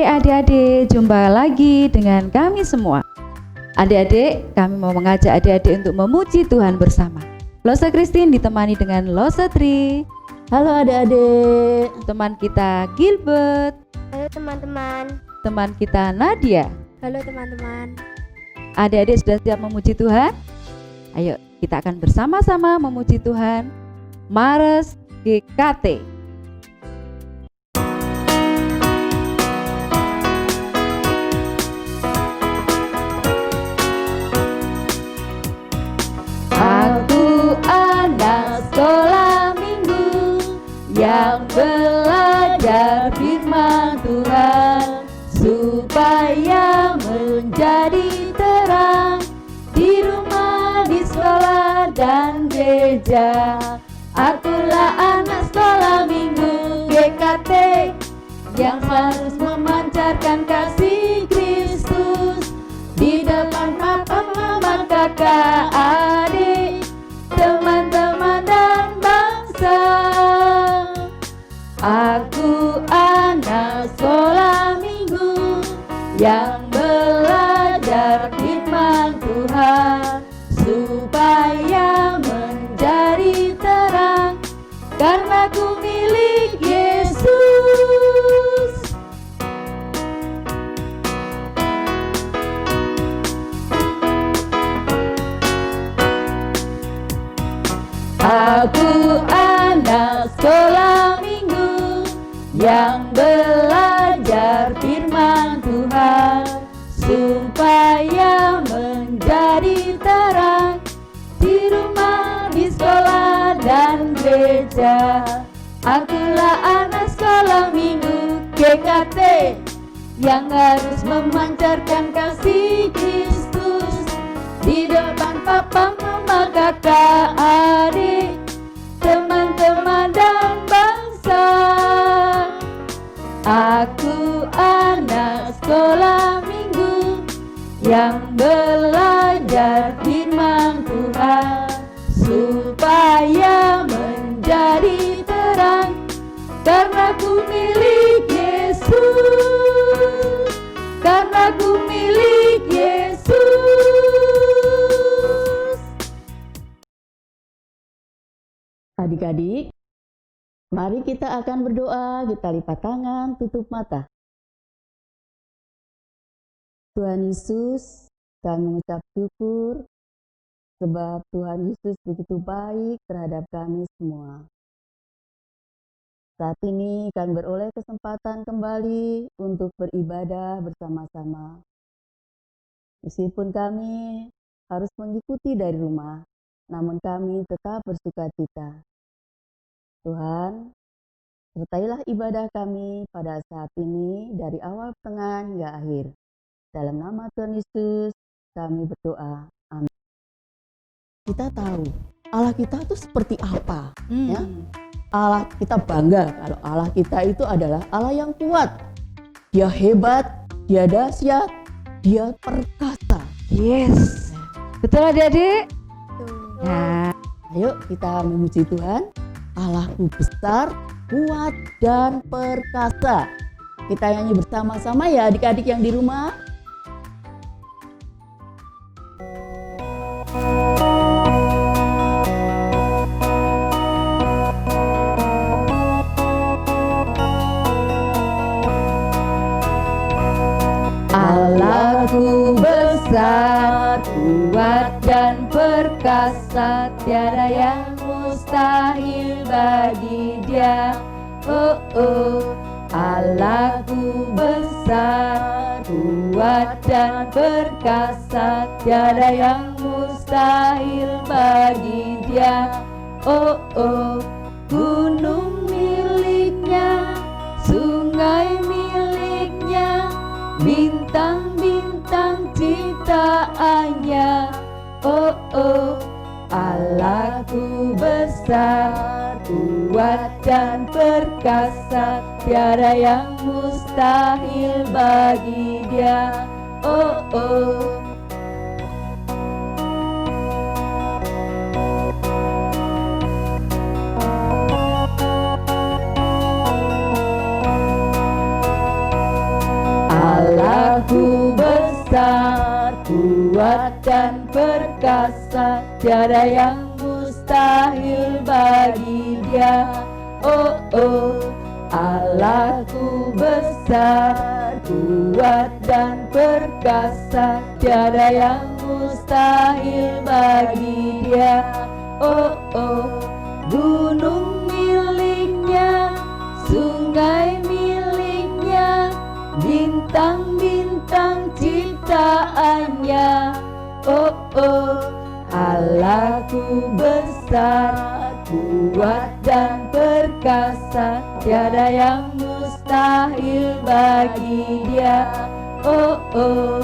Hai adik-adik, jumpa lagi dengan kami semua. Adik-adik, kami mau mengajak adik-adik untuk memuji Tuhan bersama. Losa Christine ditemani dengan Losa Tri. Halo adik-adik. Teman kita Gilbert. Halo teman-teman. Teman kita Nadia. Halo teman-teman. Adik-adik sudah siap memuji Tuhan? Ayo kita akan bersama-sama memuji Tuhan. Mares GKT. Aku anak sekolah minggu yang belajar firman Tuhan supaya menjadi terang di rumah, di sekolah dan gereja. Akulah anak sekolah minggu GKT yang harus memancarkan kasih Kristus di depan papa, mama, kakak, adik, teman-teman dan bangsa. Aku anak sekolah minggu yang belajar firman Tuhan supaya menjadi terang karena ku milik Yesus. Aku anak sekolah minggu yang belajar firman Tuhan supaya menjadi terang di rumah, di sekolah dan gereja. Akulah anak sekolah minggu GKT yang harus memancarkan kasih Kristus di depan papa, mama, kakak, adik, teman-teman dan bangsa. Aku anak sekolah minggu yang belajar firman Tuhan supaya menjadi terang karena ku milik Yesus, karena ku milik Yesus. Adik-adik, mari kita akan berdoa, kita lipat tangan, tutup mata. Tuhan Yesus, kami mengucap syukur sebab Tuhan Yesus begitu baik terhadap kami semua. Saat ini kami beroleh kesempatan kembali untuk beribadah bersama-sama. Meskipun kami harus mengikuti dari rumah, namun kami tetap bersukacita. Tuhan, sertailah ibadah kami pada saat ini dari awal, tengah, hingga akhir. Dalam nama Tuhan Yesus, kami berdoa. Amin. Kita tahu Allah kita itu seperti apa, ya? Allah kita bangga kalau Allah kita itu adalah Allah yang kuat. Dia hebat, dia dahsyat, dia perkasa. Yes, betul adik-adik? Nah, Ayo kita memuji Tuhan. Allahku besar, kuat, dan perkasa. Kita nyanyi bersama-sama ya adik-adik yang di rumah. Allahku besar, kuat dan perkasa, tiada yang mustahil bagi Dia. Oh oh, Allahku besar, kuat dan perkasa, tiada yang mustahil bagi Dia. Oh oh, gunung miliknya, sungai miliknya, bintang-bintang ciptaannya. Oh oh, Allahku besar, kuat dan perkasa, tiada yang mustahil bagi Dia. Oh oh. Allahku besar, kuat dan perkasa, tiada yang mustahil bagi Dia. Oh oh, Allahku besar, kuat dan perkasa, tiada yang mustahil bagi Dia. Oh oh, gunung miliknya, sungai miliknya, bintang-bintang ciptaannya. Oh oh, Allahku besar, kuat dan perkasa, tiada yang mustahil bagi Dia. Oh oh.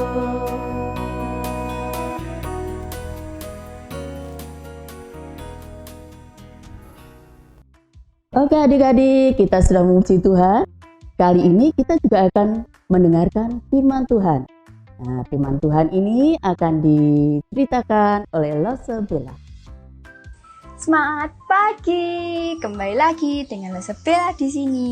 Oke adik-adik, kita sudah memuji Tuhan. Kali ini kita juga akan mendengarkan firman Tuhan. Nah, firman Tuhan ini akan diceritakan oleh Lose Bella. Semangat pagi, kembali lagi dengan Lose Bella di sini.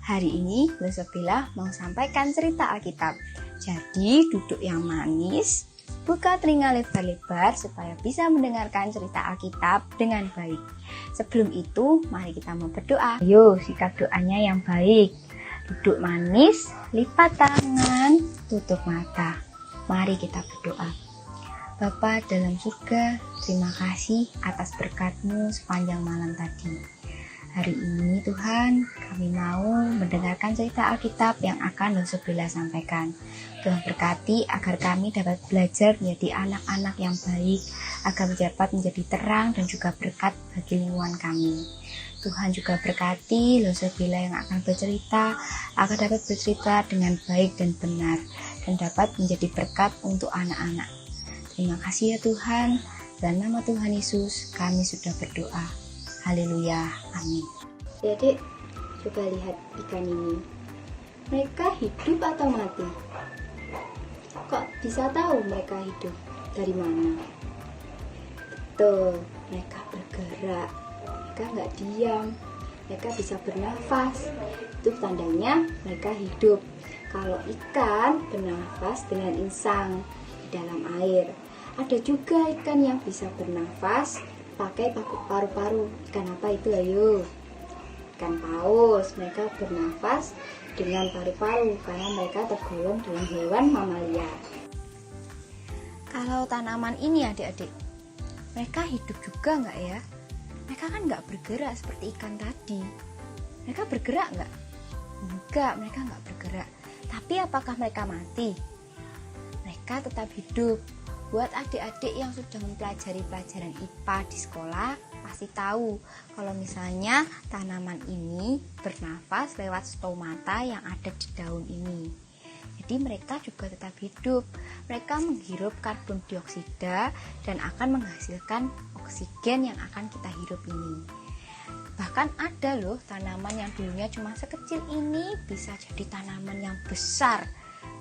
Hari ini Lose Bella mau sampaikan cerita Alkitab. Jadi duduk yang manis, buka telinga lebar-lebar supaya bisa mendengarkan cerita Alkitab dengan baik. Sebelum itu, mari kita mau berdoa. Ayo, sikap doanya yang baik. Duduk manis, lipat tangan, tutup mata. Mari kita berdoa. Bapa dalam surga, terima kasih atas berkat-Mu sepanjang malam tadi. Hari ini Tuhan, kami mau mendengarkan cerita Alkitab yang akan Lose Bella sampaikan. Tuhan berkati agar kami dapat belajar menjadi anak-anak yang baik, agar dapat menjadi terang dan juga berkat bagi lingkungan kami. Tuhan juga berkati Lose Bella yang akan bercerita, agar dapat bercerita dengan baik dan benar, dan dapat menjadi berkat untuk anak-anak. Terima kasih ya Tuhan, dalam nama Tuhan Yesus kami sudah berdoa. Haleluya, amin. Adik, coba lihat ikan ini. Mereka hidup atau mati? Kok bisa tahu mereka hidup? Dari mana? Betul, mereka bergerak. Mereka nggak diam. Mereka bisa bernafas. Itu tandanya mereka hidup. Kalau ikan bernafas dengan insang di dalam air. Ada juga ikan yang bisa bernafas pakai paru-paru. Ikan apa itu ayo? Ikan paus. Mereka bernafas dengan paru-paru karena mereka tergolong dalam hewan mamalia. Kalau tanaman ini adik-adik, mereka hidup juga nggak ya? Mereka kan nggak bergerak seperti ikan tadi. Mereka bergerak nggak? Enggak, mereka nggak bergerak. Tapi apakah mereka mati? Mereka tetap hidup. Buat adik-adik yang sudah mempelajari pelajaran IPA di sekolah, pasti tahu kalau misalnya tanaman ini bernafas lewat stomata yang ada di daun ini. Jadi mereka juga tetap hidup. Mereka menghirup karbon dioksida dan akan menghasilkan oksigen yang akan kita hirup ini. Bahkan ada loh tanaman yang dulunya cuma sekecil ini bisa jadi tanaman yang besar.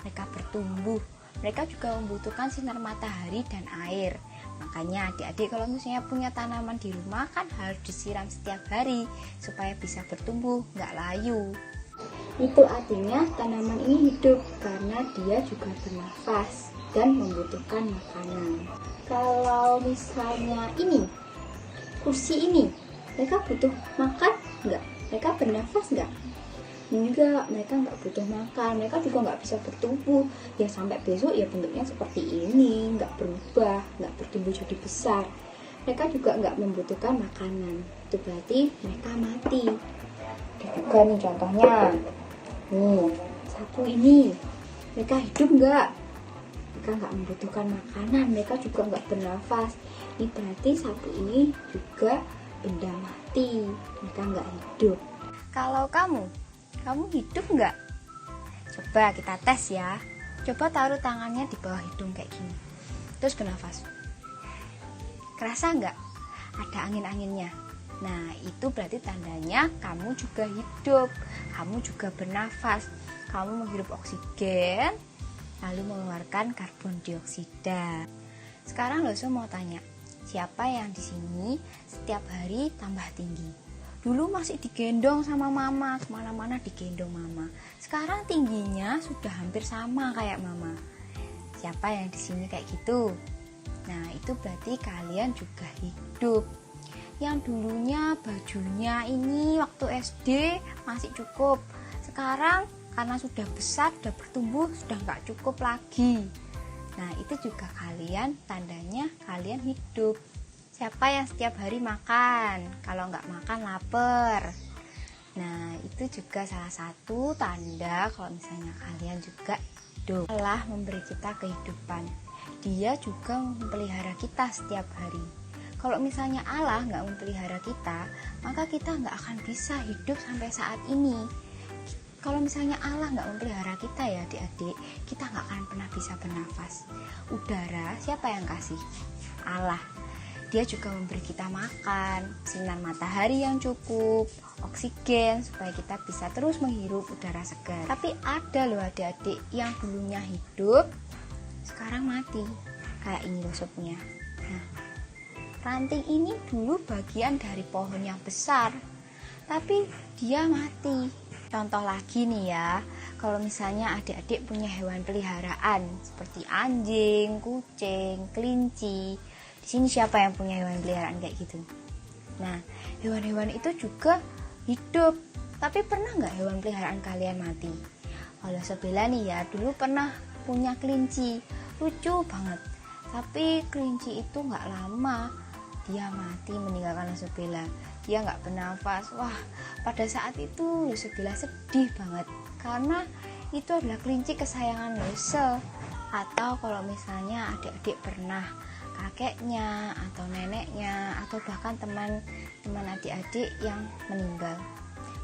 Mereka bertumbuh. Mereka juga membutuhkan sinar matahari dan air. Makanya adik-adik kalau misalnya punya tanaman di rumah kan harus disiram setiap hari supaya bisa bertumbuh, nggak layu. Itu artinya tanaman ini hidup karena dia juga bernafas dan membutuhkan makanan. Kalau misalnya ini, kursi ini, mereka butuh makan nggak? Mereka bernafas nggak? Enggak, mereka nggak butuh makan, mereka juga nggak bisa bertumbuh. Ya sampai besok ya bentuknya seperti ini, nggak berubah, nggak bertumbuh jadi besar. Mereka juga nggak membutuhkan makanan. Itu berarti mereka mati. Ada juga nih contohnya. Nih, sapu ini, mereka hidup nggak? Mereka nggak membutuhkan makanan, mereka juga nggak bernafas. Ini berarti sapu ini juga benda mati, mereka nggak hidup. Kalau kamu hidup nggak? Coba kita tes ya. Coba taruh tangannya di bawah hidung kayak gini. Terus bernafas. Kerasa nggak? Ada angin-anginnya. Nah, itu berarti tandanya kamu juga hidup. Kamu juga bernafas. Kamu menghirup oksigen, lalu mengeluarkan karbon dioksida. Sekarang Lose mau tanya, siapa yang di sini setiap hari tambah tinggi? Dulu masih digendong sama mama, kemana-mana digendong mama. Sekarang tingginya sudah hampir sama kayak mama. Siapa yang di sini kayak gitu? Nah, itu berarti kalian juga hidup. Yang dulunya bajunya ini waktu SD masih cukup. Sekarang karena sudah besar, sudah bertumbuh, sudah nggak cukup lagi. Nah, itu juga kalian, tandanya kalian hidup. Siapa yang setiap hari makan? Kalau nggak makan lapar. Nah, itu juga salah satu tanda kalau misalnya kalian juga hidup. Allah memberi kita kehidupan. Dia juga memelihara kita setiap hari. Kalau misalnya Allah nggak memelihara kita, maka kita nggak akan bisa hidup sampai saat ini. Kalau misalnya Allah nggak memelihara kita ya adik-adik, kita nggak akan pernah bisa bernafas. Udara siapa yang kasih? Allah. Dia juga memberi kita makan, sinar matahari yang cukup, oksigen supaya kita bisa terus menghirup udara segar. Tapi ada loh adik-adik yang dulunya hidup, sekarang mati. Kayak ini loh supnya. Nah, ranting ini dulu bagian dari pohon yang besar, tapi dia mati. Contoh lagi nih ya, kalau misalnya adik-adik punya hewan peliharaan seperti anjing, kucing, kelinci. Di sini siapa yang punya hewan peliharaan kayak gitu? Nah, hewan-hewan itu juga hidup. Tapi pernah nggak hewan peliharaan kalian mati? Kalau Sebela nih ya, dulu pernah punya kelinci, lucu banget. Tapi kelinci itu nggak lama, dia mati meninggalkan Sebela. Dia nggak bernafas. Wah, pada saat itu Sebela sedih banget karena itu adalah kelinci kesayangan Lose. Atau kalau misalnya adik-adik pernah kakeknya atau neneknya atau bahkan teman adik-adik yang meninggal,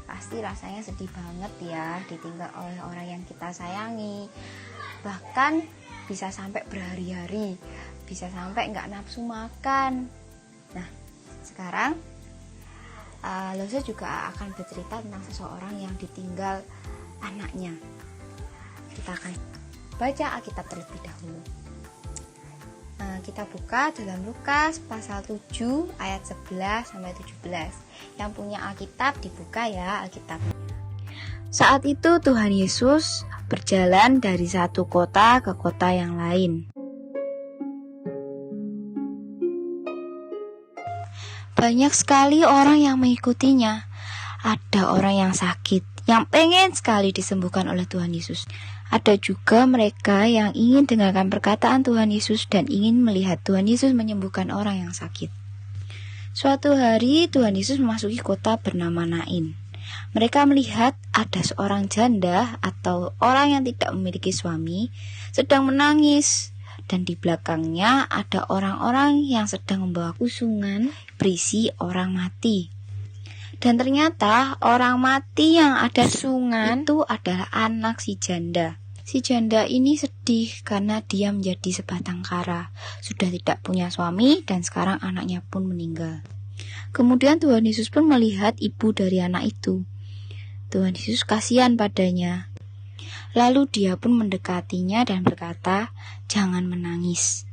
pasti rasanya sedih banget ya, ditinggal oleh orang yang kita sayangi. Bahkan bisa sampai berhari-hari, bisa sampai nggak nafsu makan. Nah, sekarang Lose juga akan bercerita tentang seseorang yang ditinggal anaknya. Kita akan baca Alkitab terlebih dahulu. Kita buka dalam Lukas pasal 7 ayat 11 sampai 17. Yang punya Alkitab dibuka ya Alkitab. Saat itu Tuhan Yesus berjalan dari satu kota ke kota yang lain. Banyak sekali orang yang mengikutinya. Ada orang yang sakit, yang pengen sekali disembuhkan oleh Tuhan Yesus. Ada juga mereka yang ingin dengarkan perkataan Tuhan Yesus dan ingin melihat Tuhan Yesus menyembuhkan orang yang sakit. Suatu hari Tuhan Yesus memasuki kota bernama Nain. Mereka melihat ada seorang janda atau orang yang tidak memiliki suami sedang menangis. Dan di belakangnya ada orang-orang yang sedang membawa kusungan berisi orang mati. Dan ternyata orang mati yang ada sungan itu adalah anak si janda. Si janda ini sedih karena dia menjadi sebatang kara. Sudah tidak punya suami dan sekarang anaknya pun meninggal. Kemudian Tuhan Yesus pun melihat ibu dari anak itu. Tuhan Yesus kasihan padanya. Lalu dia pun mendekatinya dan berkata, "Jangan menangis."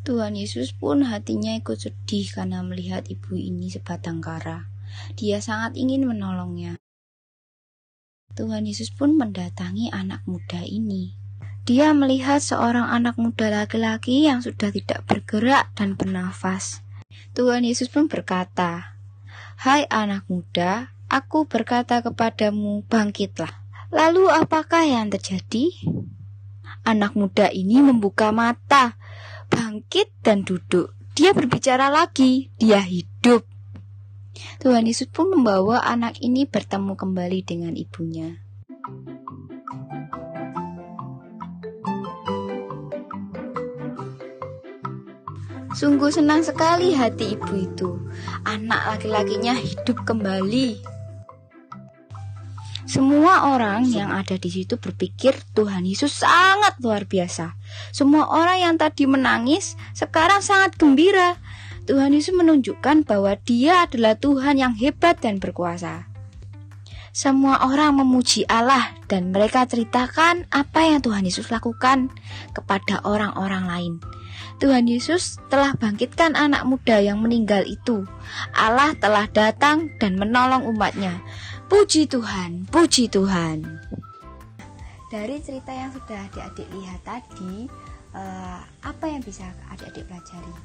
Tuhan Yesus pun hatinya ikut sedih karena melihat ibu ini sebatang kara. Dia sangat ingin menolongnya. Tuhan Yesus pun mendatangi anak muda ini. Dia melihat seorang anak muda laki-laki yang sudah tidak bergerak dan bernafas. Tuhan Yesus pun berkata, "Hai anak muda, aku berkata kepadamu, bangkitlah." Lalu apakah yang terjadi? Anak muda ini membuka mata, bangkit dan duduk. Dia berbicara lagi, dia hidup. Tuhan Yesus pun membawa anak ini bertemu kembali dengan ibunya. Sungguh senang sekali hati ibu itu. Anak laki-lakinya hidup kembali. Semua orang yang ada di situ berpikir Tuhan Yesus sangat luar biasa. Semua orang yang tadi menangis sekarang sangat gembira. Tuhan Yesus menunjukkan bahwa Dia adalah Tuhan yang hebat dan berkuasa. Semua orang memuji Allah dan mereka ceritakan apa yang Tuhan Yesus lakukan kepada orang-orang lain. Tuhan Yesus telah bangkitkan anak muda yang meninggal itu. Allah telah datang dan menolong umatnya. Puji Tuhan, puji Tuhan. Dari cerita yang sudah adik-adik lihat tadi, apa yang bisa adik-adik pelajari?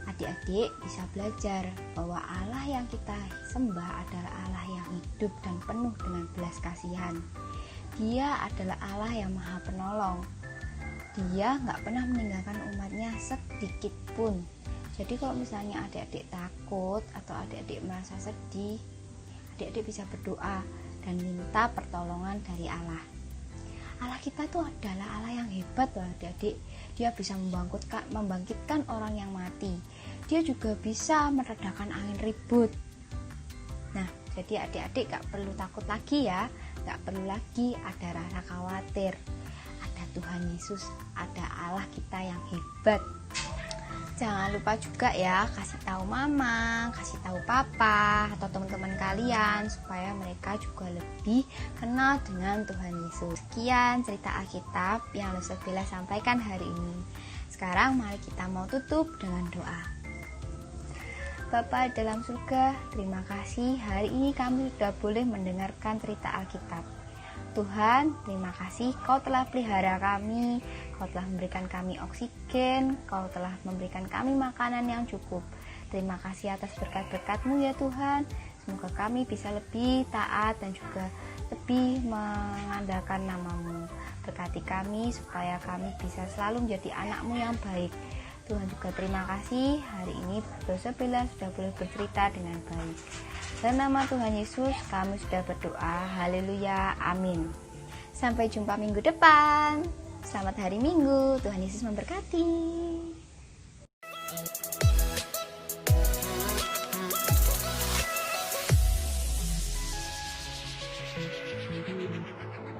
Adik-adik bisa belajar bahwa Allah yang kita sembah adalah Allah yang hidup dan penuh dengan belas kasihan. Dia adalah Allah yang maha penolong. Dia nggak pernah meninggalkan umatnya sedikit pun. Jadi kalau misalnya adik-adik takut atau adik-adik merasa sedih, adik-adik bisa berdoa dan minta pertolongan dari Allah. Allah kita tuh adalah Allah yang hebat loh adik-adik. Dia bisa membangkitkan orang yang mati. Dia juga bisa meredakan angin ribut. Nah, jadi adik-adik gak perlu takut lagi ya. Gak perlu lagi ada rasa khawatir. Ada Tuhan Yesus, ada Allah kita yang hebat. Jangan lupa juga ya kasih tahu mama, kasih tahu papa atau teman-teman kalian supaya mereka juga lebih kenal dengan Tuhan Yesus. Sekian cerita Alkitab yang Losebella sampaikan hari ini. Sekarang mari kita mau tutup dengan doa. Bapa dalam surga, terima kasih hari ini kami sudah boleh mendengarkan cerita Alkitab. Tuhan, terima kasih Kau telah pelihara kami, Kau telah memberikan kami oksigen, Kau telah memberikan kami makanan yang cukup. Terima kasih atas berkat-berkat-Mu ya Tuhan. Semoga kami bisa lebih taat dan juga lebih mengandalkan nama-Mu. Berkati kami supaya kami bisa selalu menjadi anak-Mu yang baik. Tuhan juga terima kasih hari ini Losebella sudah boleh bercerita dengan baik. Dalam nama Tuhan Yesus kami sudah berdoa. Haleluya, amin. Sampai jumpa minggu depan. Selamat hari Minggu. Tuhan Yesus memberkati.